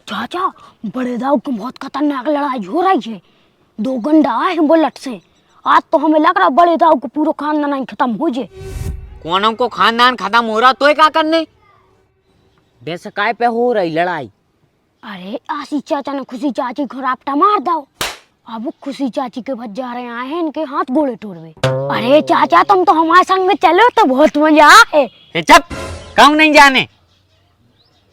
चाचा, बड़े दाऊ की बहुत खतरनाक लड़ाई हो रही है। 2 गंडा आए हैं बुलेट से। आज तो हमें लग रहा बड़े दाऊ को पूरा खानदान ही खत्म हो जाए। कौनों को खानदान खत्म हो रहा तो क्या करने? वैसे काय पे हो रही लड़ाई? अरे आशी चाचा ने खुशी चाची को रापटा मार दो। अब वो खुशी चाची के भज्जा रहे आए हैं, इनके हाथ गोले तोड़वे। अरे चाचा, तुम तो हमारे संग में चलो तो बहुत मजा आए। चुप, कौन नहीं जाने।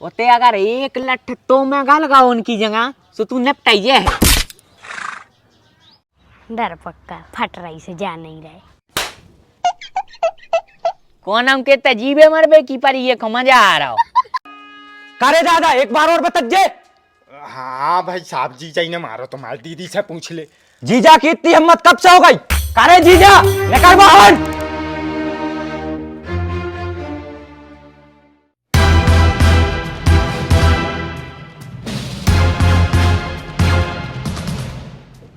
ओते अगर एक लठ तो मैं गा लगाओ उनकी जगह तो तू निपटाइए है। डर पक्का फट रही से जा नहीं रहे। कौन हम के तजीबे मरबे की पर ये मजा आ रहा हो। करे दादा एक बार और बतज्जे। हाँ भाई साहब, जीजा ही ने मारो तो मार, दीदी से पूछ ले। जीजा की इतनी हिम्मत कब से हो गई? करे जीजा निकल बाहर।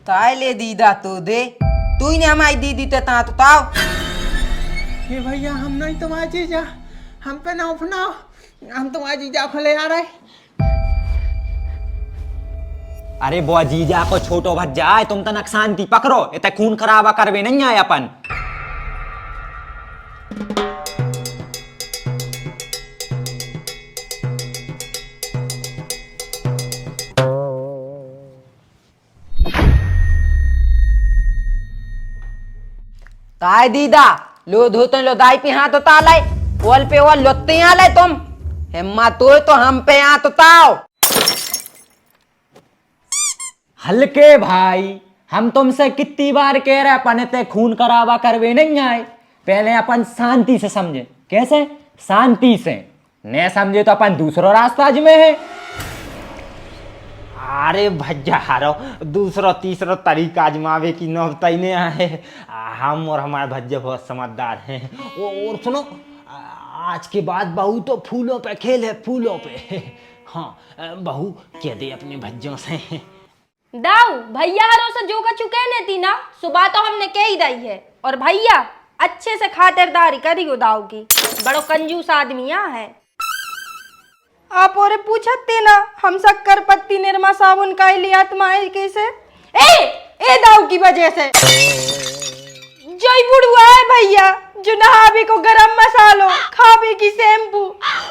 ताय ले दीदा तो दे, तू ही ने हमारी दीदी ते ता तो ताओ। ये भैया हम नहीं तुम्हारे जीजा, हम पे ना उफनाओ, हम तुम्हारे जीजा को ले आ रहे। अरे बुआ जीजा को छोटो भज्जा है, तुम तनक शांति पकड़ो, इतने खून खराबा करवे नहीं आए अपन। ताय दीदा लो धोते लो दाई पे हाथ उतार लाए, ओल पे ओल लोते आ लाए तुम। हिम्मत तो हम पे हाथ उताओ। हल्के भाई, हम तुमसे कितनी बार कह रहे अपन इतने खून खराबा करवे नहीं आए। पहले अपन शांति से समझे। कैसे? शांति से। नहीं समझे तो अपन दूसरा रास्ता आजमे है। अरे भज्जा हारो, दूसरा तीसरा तरीका आजमावे की नौबत ही नहीं आए। हम और हमारे भज्जे बहुत समझदार हैं। और सुनो, आज के बाद बहू तो फूलों पे खेले, फूलों पे। हाँ, बहू कह दे अपने भज्जों से। दाऊ भैया हरो से जो का चुके ने थी ना, सुबह तो हमने कह ही दी है। और भैया अच्छे से खातिरदारी करी हो दाऊ की, बड़ो कंजूस आदमी है। आप और पूछते ना, हम शक्कर पत्ती निरमा साबुन का लिया तुम्हारे कैसे? ए दाऊ की वजह से जोई बुढ़वा है भैया, जो नहावे को गरम मसालो, खावे की शैम्पू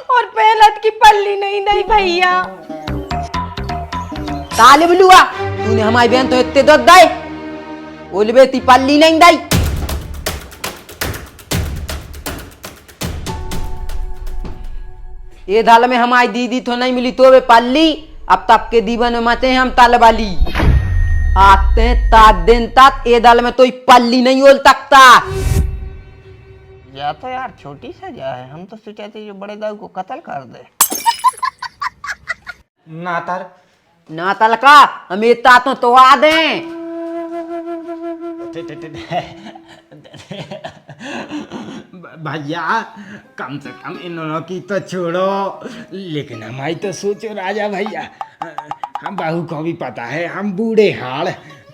और पहलत की पल्ली नहीं दई भैया। ताले बलुआ, तूने हमारी बहन तो इतने दूध दाए, ओलबे ती पल्ली नहीं दाई। ये दाल में हमारी दीदी तो नहीं मिली तो वे पल्ली। अब तब के दीवन में मचे हैं हम ताल वाली। आते तात दिन तात ये दाल में तो पल्ली नहीं ओल तकता। या तो यार छोटी सजा है, हम तो सोचे थे जो बड़े दाऊ को कत्ल कर दे। ना तलका हमें तातों तो आ दें। भैया कम से कम इन दोनों की तो छोड़ो, लेकिन हमारी तो सोचो राजा भैया। हम बहू को भी पता है हम बूढ़े हाड़,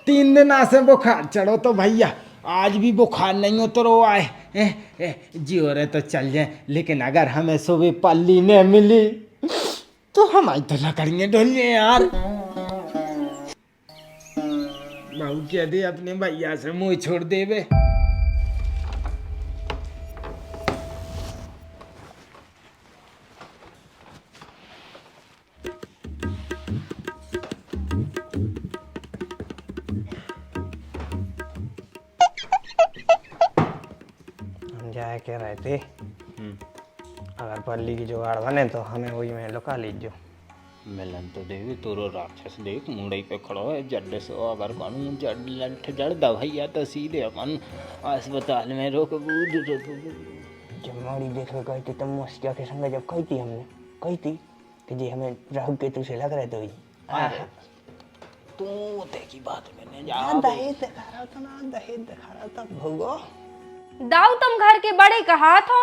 3 दिन से बुखार चढ़ो तो भैया आज भी बुखार नहीं उतरो आए। जी हो रहे तो चल जाए, लेकिन अगर हमें सुबह पल्ली नहीं मिली तो हमारी तो लकड़ियाँ ढुल जाए यार। बहू कह दे अपने भैया से मुँह छोड़ देवे। जाए कह रहे थे अगर पल्ली की जुगाड़ बने तो हमें वही में लुका लीजिए। मिलन तो देवी तोरो राक्षस देख मुंडई पे खड़ो है जड्डे से, अगर कानून जड़ लठ जड़ दवाइया तो सीधे अपन अस्पताल में रोक बूझ। जब मौड़ी देख गई थी तब मुस्किया के संग जब कही थी हमने, कही थी कि जी हमें राहु केतु से लग रहे तो तू ते की बात करने जा। दहेज दिखा रहा था ना, दहेज दिखा रहा था भोगो। दाऊ तुम घर के बड़े का हाथ हो,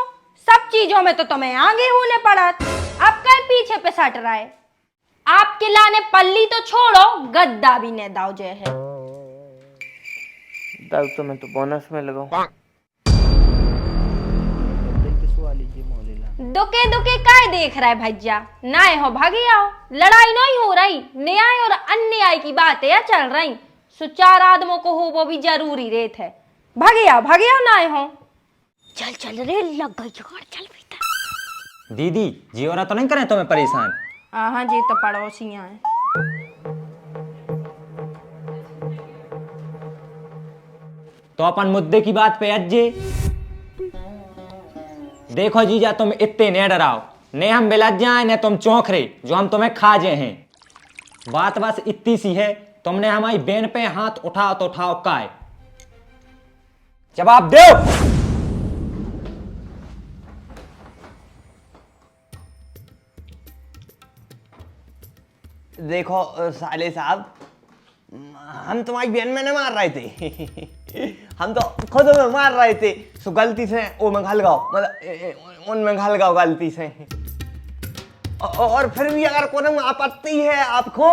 सब चीजों में तो तुम्हें आगे होने पड़ा। अब कहीं पीछे पे सट रहा है। आपके लाने पल्ली तो छोड़ो, गद्दा भी ने दाऊ जे है। दाऊ तो मैं तो बोनस में लगाऊं। दुके दुके काय देख रहा है भैया, ना हो भागे आओ, लड़ाई नहीं हो रही, न्याय और अन्याय की बातें चल रही, सो 4 आदमों को हो वो भी जरूरी रेत है, भागे आओ ना हो। चल चल रे, लग गई जुगाड़, चल भीतर। दीदी जी और तो नहीं करें तुम्हें परेशान? हाँ जी, तो पड़ोसियां हैं। तो अपन मुद्दे की बात पे अज्जे। देखो जीजा, तुम इतने न डराओ, ने हम बिलज जाए न तुम चौंकरे जो हम तुम्हें खा जे हैं। बात बस इतनी सी है, तुमने हमारी बहन पे हाथ उठाओ तो उठाओ काय? जवाब दो। देखो साले साहब, हम तुम्हारी बहन में नहीं मार रहे थे हम तो खुद में मार रहे थे, सो गलती से वो में घल गाओ, मतलब उनमें घल गाओ गलती से। और फिर भी अगर कोई आपत्ति है आपको,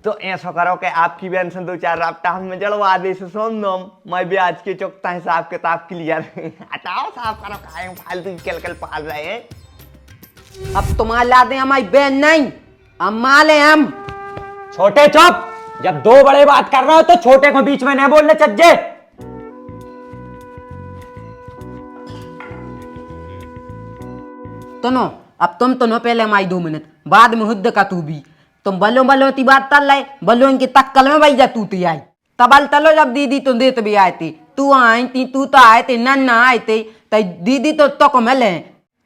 तो ऐसा करो कि आपकी बहन से 2-4 राफ्टा हम जड़वा दे, सुन दो, मैं ब्याज के चुकता हिसाब किताब क्लियर हटाओ, साफ करो, खाए फालतू कल पाल रहे हैं। अब तुम्हारे लादे हमारी बहन नहीं, हम माले हम। छोटे चुप, जब दो बड़े बात कर रहे हो तो छोटे को बीच में नहीं बोलने चज्जे। तनो अब तुम तो नो पहले हमारी 2 मिनट बाद में हुद्द का तू भी, तुम बलो ती बात तल रहे, बलो इनकी तक्कल में भाई जा तू ती आई तबल तलो, जब दीदी तुम देत भी आए थे, तू आई थी, तू तो आए थे, नन्ना आए थे, तो दीदी तो को मिले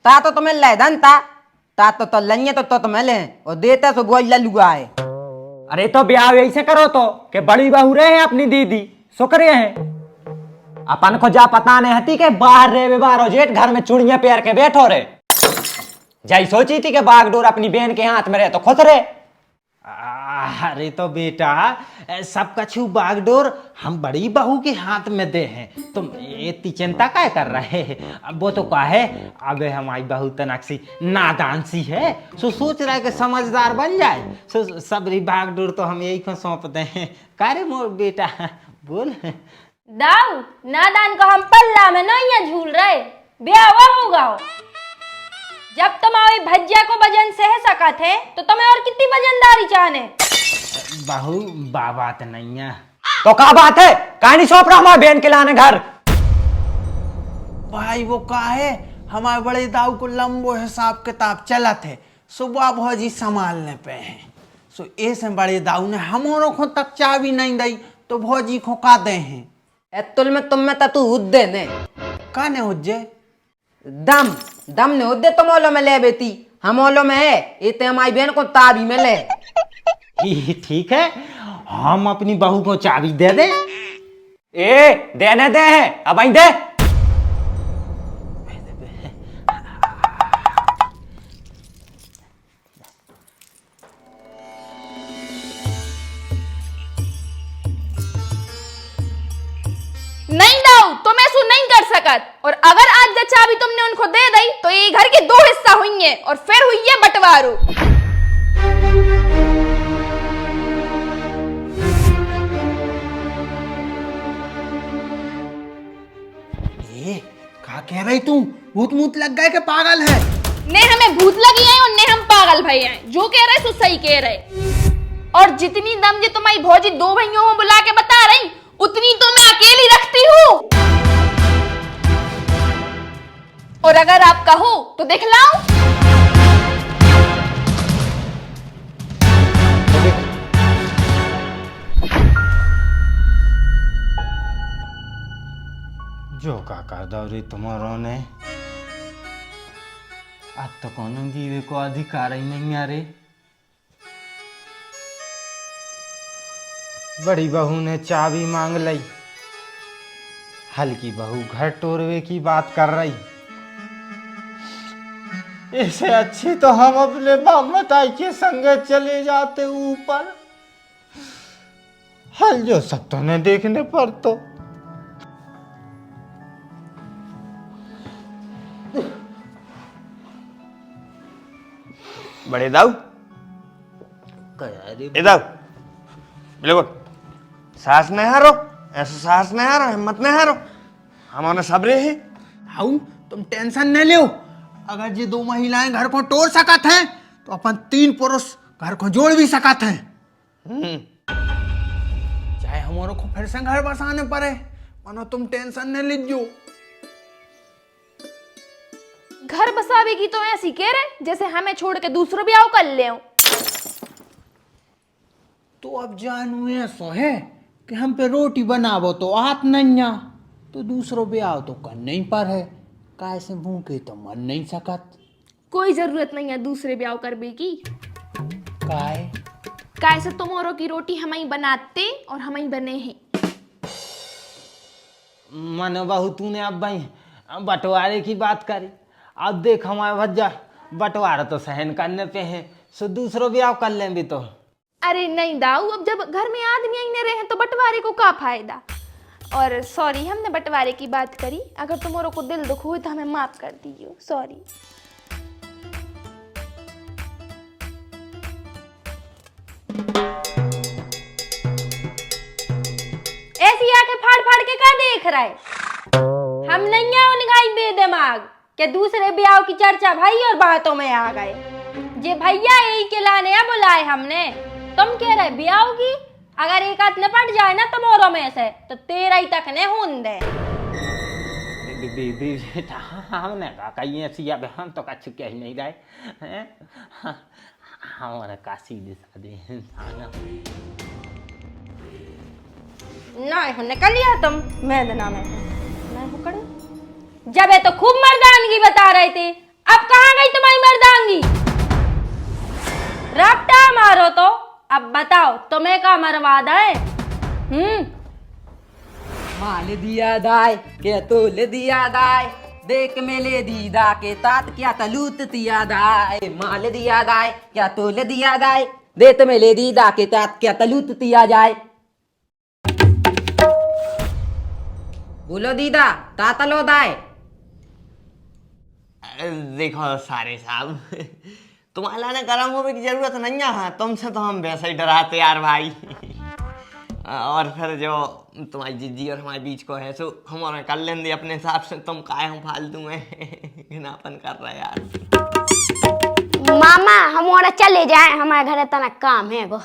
ता तो तुम्हें ले धन ता तो लंगे तो मिले और देता सो बोल लल्लू आए। अरे तो ब्याह ऐसे करो तो कि बड़ी बहू रहे हैं अपनी दीदी, शुक्रिया है। अपन को जा पता नहीं हती के बाहर रे बेबारो जेठ घर में चुड़िया पैर के बैठो रे। जाई सोची थी कि बागडोर अपनी बहन के हाथ में रहे तो खुद रहे। अरे तो बेटा, सब कछु बागडोर हम बड़ी बहू के हाथ में दे हैं, तुम इतनी चिंता काय कर रहे हैं? अब वो तो का है, अबे हमारी बहू तनकसी नादान सी है, सो सोच रहा है कि समझदार बन जाए, सो सबरी बागडोर तो हम यही को सौंप दे हैं। करे मोर बेटा बोल। दाऊ नादान को हम पल्ला में नहीं झूल रहे, ब्याह होगा। जब तुम्हारे भज्जा को वजन सह सका थे तो तुम्हें और कितनी वजनदारी चाहने? बहू बात नहीं है तो क्या बात है, कहानी सौंप रहा हमारे बहन के लाने घर। भाई वो का है, हमारे बड़े दाऊ को लंबो हिसाब किताब चला थे, सुबह भौजी संभालने पे हैं, सो ऐसे बड़े दाऊ ने हमारों को तक चाबी नहीं दी तो भौजी को का दे हैं। एतुल में तुम में तू हुद्दे ने का ने हुज्जे दम ने हुद्दे तुम ओलो में ले बेटी, हम ओलो में है, इतने हमारी बहन को ताबी में ले। ठीक है, हम अपनी बहू को चाबी दे दे। ए देने दे है, अब आई दे। नहीं दाऊ, तुम ऐसा नहीं कर सकत, और अगर आज जब चाबी तुमने उनको दे दी तो ये घर के 2 हिस्सा हुई और फिर हुई है बंटवारो। ये का कह रही तू? भूत मूत लग गए के पागल है? ने हमें भूत लगी है और ने हम पागल भाई हैं, जो कह रहे सो सही कह रहे। और जितनी दम जे तुम्हारी भौजी 2 भाइयों को बुला के बता रही, उतनी तो मैं अकेली रखती हूँ। और अगर आप कहो तो दिखलाऊं। जो का कर दो रे तुम्हारों ने, अब तो कौन जीवे को अधिकार ही नहीं आ रे। बड़ी बहू ने चाबी मांग ली, हल्की बहू घर टोरवे की बात कर रही, इससे अच्छी तो हम अपने बामताई के संग चले जाते ऊपर। हल जो सब तो ने देखने पर तो बड़े दाऊ, ए दाऊ, बिल्कुल साहस नहीं हारो, ऐसा साहस नहीं हारो, हिम्मत नहीं हारो, हमारे सबरे है। हाउ तुम टेंशन न लो, अगर ये 2 महिलाएं घर को तोड़ सकत हैं तो अपन 3 पुरुष घर को जोड़ भी सकत हैं। चाहे हमारे को फिर से घर बसाने पड़े, मानो तुम टेंशन न लीजियो। घर बसावेगी तो ऐसी कह रहे जैसे हमें छोड़ के दूसरों ब्याह कर ले। तो अब जानू ऐसा है कि हम पे रोटी बनावो तो आत नहीं आ, तो दूसरों ब्याह तो कर नहीं पर है, कैसे भूखे तो मन नहीं सकत। कोई जरूरत नहीं है दूसरे ब्याह करने की। काय कैसे तुमोरो की रोटी हम ही बनाते और हम ही बने हैं। मन बहू तूने अब भाई बंटवारे की बात करी। अब देख हमारे भज्जा बंटवारा तो सहन करने पे है, सो दूसरों ब्याह कर लें भी तो। अरे नहीं दाऊ, अब जब घर में आदमी ही नहीं रहे तो बंटवारे को क्या फायदा। और सॉरी, हमने बंटवारे की बात करी। अगर तुम्हारे को दिल दुख हो तो हमें माफ कर दीजिए, सॉरी। ऐसी आंखें फाड़ फाड़ के क्या देख रहा है? हम नहीं है उनका बेदिमाग के दूसरे ब्याह की चर्चा भाई और बातों में आ गए। जे भैया यही के लाने बुलाए हमने। तुम कह रहे ब्याह की, अगर एक हाथ निपट जाए ना तुम्हारों में से तो 13 ही तक ने हूं दे। दीदी बेटा हमने कहा कहीं ऐसी अब हम तो कछ कह नहीं रहे हैं, हमारे का सीधे साधे नहीं हमने कर लिया तुम मैदाना में मैं पकड़। जब ये तो खूब मर्दानगी बता रहे थे, अब कहाँ गई तुम्हारी मर्दानगी? रपटा मारो तो अब बताओ तुम्हें का मरवाद है? माल दिया दाय के तोल दिया दाय, देख मेले दीदा के तात क्या तलूत दिया दाय। माल दिया दाय क्या तोल दिया दाय, देत मेले दीदा के तात क्या तलूत दिया जाए। बोलो दीदा तातलो दाय। देखो सारे साहब, तुम्हारा ना गरम होने की जरूरत नहीं है। हाँ, तुमसे तो हम वैसे ही डराते यार भाई। और फिर जो तुम्हारी जिज्जी और हमारे बीच को है सो हमारे कर लेंगे अपने हिसाब से। तुम काहे हम फालतू में घिनापन कर रहे यार। मामा हमारा चले जाए, हमारे घर इतना काम है गो।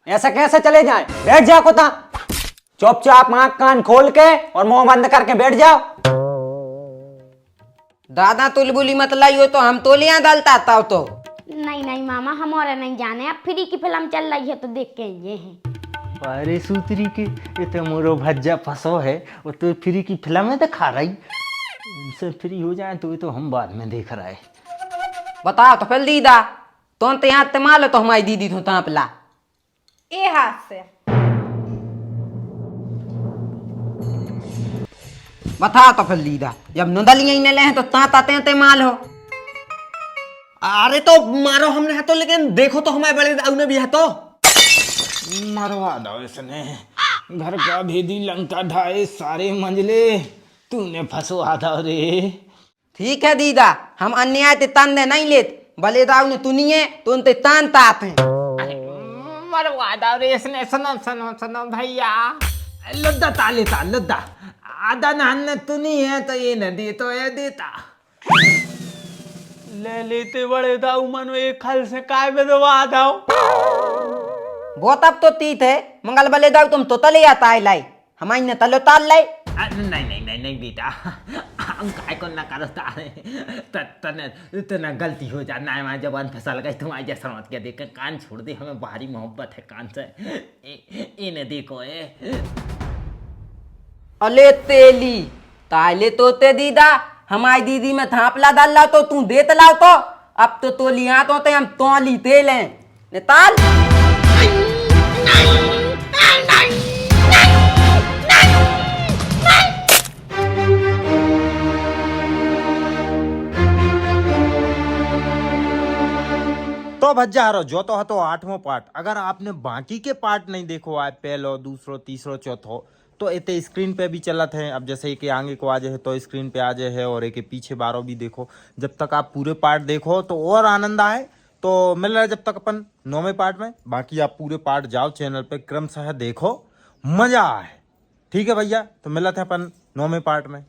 ऐसा कैसे चले जाए? बैठ जाओ कोता, चुपचाप आंख कान खोल के और मुंह बंद करके बैठ जाओ। दादा तुलबुली मत लाइयो तो हम तोलियां डालता था तो। नहीं नहीं मामा, हमारे नहीं जाने। अब फ्री की फिल्म चल रही है तो देख के ये हैं। अरे सूत्री के ये तो मोरो भज्जा फंसो है, वो तो फ्री की फिल्म में दिखा रही। इनसे फ्री हो जाए तो ये तो हम बाद में देख रहे। बताओ तो फिर दीदा, तुम तो यहाँ इस्तेमाल हो तो हमारी दीदी तो तांपला ए हाथ से। बताओ तो फिर दीदा, जब नुदलियां ही न ले तो ताते ते माल हो। अरे तो मारो हमने है तो, लेकिन देखो तो हमारे बड़े दाऊ ने भी है तो। मरवा दो इसने, घर का भेदी लंका ढाए सारे मंजले तूने फंसवा दो रे। ठीक है दीदा, हम अन्याय ते तान दे नहीं लेत, भले दाऊ ने तुनिए तो उनते तान तात हैं। मरवा दो रे इसने। सुनो सुनो सुनो भैया, लद्दा ताले ता लद्दा आधा नहाने तू नहीं है तो ये न दे तो ये देता। ले लेते बड़े दाऊ मनो एक खल से काय में दबा दो। बहुत अब तो तीत है, मंगल भले दाऊ तुम तो तले आता है लाई, हमारी ने तलो ताल लाई। नहीं नहीं नहीं नहीं बेटा, हम काय को न करता है। तने गलती हो जाना है, हमारी जबान फिसल गई तुम्हारी जैसा मत क्या देख कान छोड़ दे, हमें भारी मोहब्बत है कान से। इन्हें देखो अले तेली ताले तोते दीदा, हमारी दीदी में थापला डाल ला तो तू देत लाओ तो। अब तो तोलियां तो हम तोली तेल हैं नेताल। तो भज्जा हरो जो तो हतो 8वां पार्ट। अगर आपने बाकी के पार्ट नहीं देखो आए, पहलो दूसरो तीसरो चौथो, तो इतने स्क्रीन पे भी चलत है। अब जैसे कि आगे को आ जाए तो स्क्रीन पे आ जाए है, और एक पीछे बारो भी देखो। जब तक आप पूरे पार्ट देखो तो और आनंद आए। तो मिल रहा है जब तक अपन 9वें पार्ट में, बाकी आप पूरे पार्ट जाओ चैनल पे क्रमशः देखो, मजा आए। ठीक है भैया, तो मिलते हैं अपन 9वें पार्ट में।